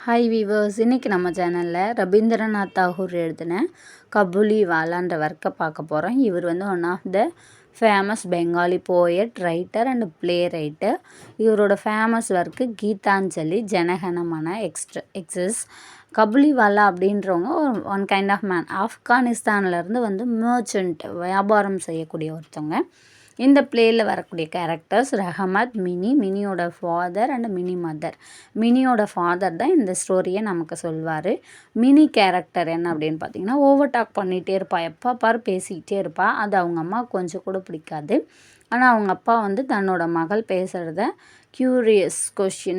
Hi viewers, இன்றைக்கி நம்ம சேனலில் ரவீந்திரநாத் தாகூர் எழுதின கபூலிவாலான்ற ஒர்க்கை பார்க்க போகிறோம். இவர் வந்து one of the famous Bengali poet, writer and play writer. இவரோட ஃபேமஸ் ஒர்க்கு கீதாஞ்சலி, ஜனகணமன, எக்ஸஸ். கபூலிவாலா அப்படின்றவங்க ஒன் கைண்ட் ஆஃப் மேன். ஆப்கானிஸ்தான்லேருந்து வந்து மர்ச்சன்ட், வியாபாரம் செய்யக்கூடிய ஒருத்தவங்க. இந்த பிளேயில் வரக்கூடிய கேரக்டர்ஸ் ரஹமத், மினியோட ஃபாதர் அண்ட் மினி மதர். மினியோட ஃபாதர் தான் இந்த ஸ்டோரியை நமக்கு சொல்வார். மினி கேரக்டர் என்ன அப்படின்னு பார்த்தீங்கன்னா, ஓவர் டாக் பண்ணிகிட்டே இருப்பா, எப்போ பாரு பேசிக்கிட்டே இருப்பா. அது அவங்க அம்மா கொஞ்சம் கூட பிடிக்காது. ஆனால் அவங்க அப்பா வந்து தன்னோட மகள் பேசுகிறத க்யூரியஸ்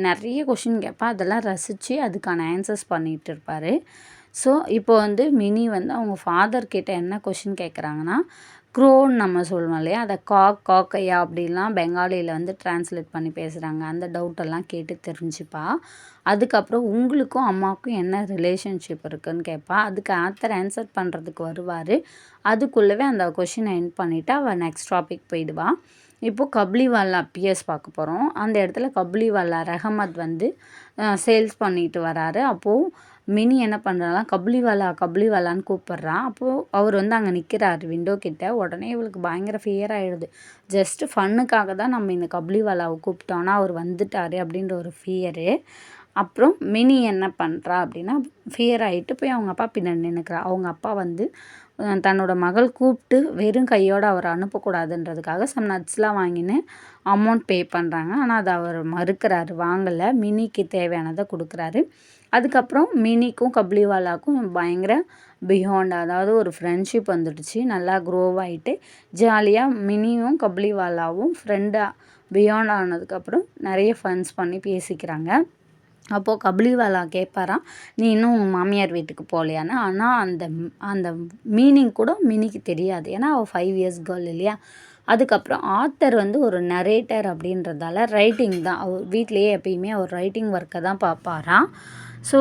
நிறைய கொஷின் கேட்பா. அதெல்லாம் ரசித்து அதுக்கான ஆன்சர்ஸ் பண்ணிகிட்டு இருப்பார். ஸோ இப்போ வந்து மினி வந்து அவங்க ஃபாதர் கிட்ட என்ன கொஷின் கேட்குறாங்கன்னா, க்ரோன்னு நம்ம சொல்லுவோம் இல்லையா, அதை காக்கையா அப்படிலாம் பெங்காலியில் வந்து டிரான்ஸ்லேட் பண்ணி பேசுகிறாங்க. அந்த டவுட்டெல்லாம் கேட்டு தெரிஞ்சுப்பா. அதுக்கப்புறம் உங்களுக்கும் அம்மாவுக்கும் என்ன ரிலேஷன்ஷிப் இருக்குதுன்னு கேட்பா. அதுக்கு ஆன்சர் பண்ணுறதுக்கு வருவார். அதுக்குள்ளவே அந்த கொஷினை எண்ட் பண்ணிவிட்டு அவள் நெக்ஸ்ட் டாபிக் போயிடுவாள். இப்போது கபூலிவாலா பிஎஸ் பார்க்க போகிறோம். அந்த இடத்துல கபூலிவாலா ரஹமத் வந்து சேல்ஸ் பண்ணிட்டு வராரு. அப்போது மினி என்ன பண்ணுறாலாம், கபூலிவாலான்னு கூப்பிட்றான். அப்போது அவர் வந்து அங்கே நிற்கிறாரு விண்டோ கிட்ட. உடனே இவளுக்கு பயங்கர ஃபியர் ஆகிடுது. ஜஸ்ட்டு ஃபன்னுக்காக தான் நம்ம இந்த கபூலிவாலாவை கூப்பிட்டோன்னா அவர் வந்துட்டார் அப்படின்ற ஒரு ஃபியரு. அப்புறம் மினி என்ன பண்ணுறா அப்படின்னா, ஃபியர் ஆகிட்டு போய் அவங்க அப்பா பின்னாடி நின்றுக்கிறா. அவங்க அப்பா வந்து தன்னோட மகள் கூப்பிட்டு வெறும் கையோடு அவரை அனுப்பக்கூடாதுன்றதுக்காக சம் நட்ஸ்லாம் வாங்கின்னு அமௌண்ட் பே பண்ணுறாங்க. ஆனால் அதை அவர் மறுக்கிறாரு, வாங்கலை. மினிக்கு தேவையானதை கொடுக்குறாரு. அதுக்கப்புறம் மினிக்கும் கபூலிவாலாவுக்கும் பயங்கர பியாண்ட், அதாவது ஒரு ஃப்ரெண்ட்ஷிப் வந்துடுச்சு. நல்லா க்ரோவ் ஆகிட்டு ஜாலியாக மினியும் கபூலிவாலாவும் ஃப்ரெண்டாக பியாண்ட் ஆனதுக்கப்புறம் நிறைய ஃபன்ஸ் பண்ணி பேசிக்கிறாங்க. அப்போது கபூலிவாலா கேட்பாராம், நீ இன்னும் உங்கள் மாமியார் வீட்டுக்கு போகலையான்னு. ஆனால் அந்த மீனிங் கூட மினிக்கு தெரியாது. ஏன்னா அவள் 5 இயர்ஸ் கேர்ள் இல்லையா. அதுக்கப்புறம் ஆத்தர் வந்து ஒரு நரேட்டர் அப்படின்றதால ரைட்டிங் தான் அவர் வீட்லேயே எப்பயுமே அவர் ரைட்டிங் ஒர்க்கை தான் பார்ப்பாராம். ஸோ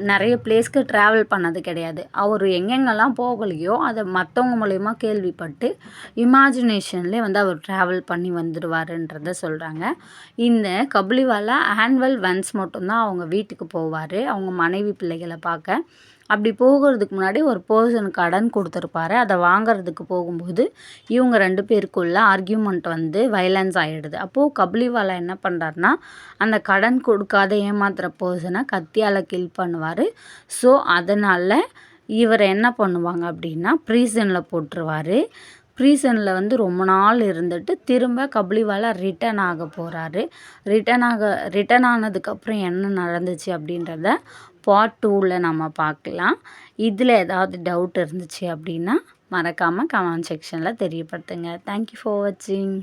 நிறைய பிளேஸ்க்கு ட்ராவல் பண்ணது கிடையாது. அவர் எங்கெங்கெல்லாம் போகலையோ அதை மற்றவங்க மூலயமா கேள்விப்பட்டு இமேஜினேஷன்லேயே வந்து அவர் ட்ராவல் பண்ணி வந்துடுவாருன்றத சொல்கிறாங்க. இந்த கபூலிவாலா ஆனுவல் ஒன்ஸ் மட்டும்தான் அவங்க வீட்டுக்கு போவார், அவங்க மனைவி பிள்ளைகளை பார்க்க. அப்படி போகிறதுக்கு முன்னாடி ஒரு பர்சனுக்கு கடன் கொடுத்துருப்பாரு. அதை வாங்கிறதுக்கு போகும்போது இவங்க 2 பேருக்குள்ள ஆர்கியூமெண்ட் வந்து வைலன்ஸ் ஆகிடுது. அப்போது கபூலிவாலா என்ன பண்ணுறாருனா, அந்த கடன் கொடுக்காத ஏமாத்துகிற பர்சனை கத்தியால் கில் பண்ணுவார். ஸோ அதனால் இவர் என்ன பண்ணுவாங்க அப்படின்னா, ப்ரீசனில் போட்டுருவார். ப்ரீசனில் வந்து ரொம்ப நாள் இருந்துட்டு திரும்ப கபூலிவாலா ரிட்டர்ன் ஆக போகிறாரு. ரிட்டர்ன் ஆனதுக்கப்புறம் என்ன நடந்துச்சு அப்படின்றத பார்ட் 2ல் நம்ம பார்க்கலாம். இதில் ஏதாவது டவுட் இருந்துச்சு அப்படின்னா மறக்காமல் கமெண்ட் செக்ஷனில் தெரியப்படுத்துங்க. தேங்க்யூ ஃபார் வாட்சிங்.